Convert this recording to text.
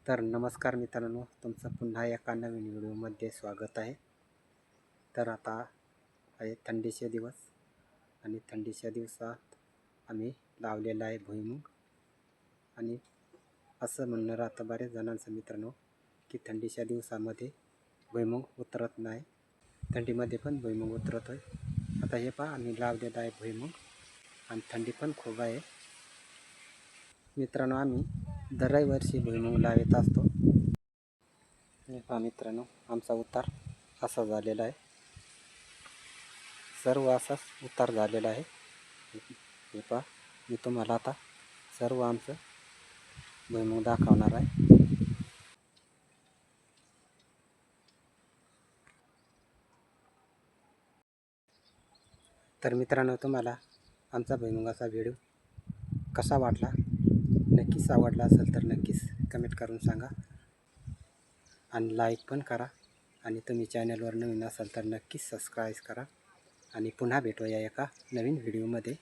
तर नमस्कार मित्रांनो, तुमचं पुन्हा एका नवीन व्हिडिओमध्ये स्वागत आहे. तर आता आहे थंडीचे दिवस आणि थंडीच्या दिवसात आम्ही लावलेला आहे भुईमुग. आणि असं म्हणणं राहतं बऱ्याच जणांचं मित्रांनो की थंडीच्या दिवसामध्ये भुईमुग उतरत नाही, थंडीमध्ये पण भुईमुग उतरत आहे. आता हे पहा, आम्ही लावलेला आहे भुईमुग आणि थंडी पण खूप आहे मित्रांनो. आम्ही दरवर्षी भुईमुग लावत असतो. हे पहा मित्रांनो, आमचा उतार असा झालेला आहे, सर्व असाच उतार झालेला आहे. हे पहा, मी तुम्हाला आता सर्व आमचं भुईमुग दाखवणार आहे. तर मित्रांनो, तुम्हाला आमचा भुईमुगाचा व्हिडिओ कसा वाटला, नक्कीच आवडला असेल तर नक्कीच कमेंट करून सांगा आणि लाईक पण करा. आणि तुम्ही चॅनलवर नवीन असाल तर नक्कीच सबस्क्राईब करा. आणि पुन्हा भेटूया एका नवीन व्हिडिओमध्ये.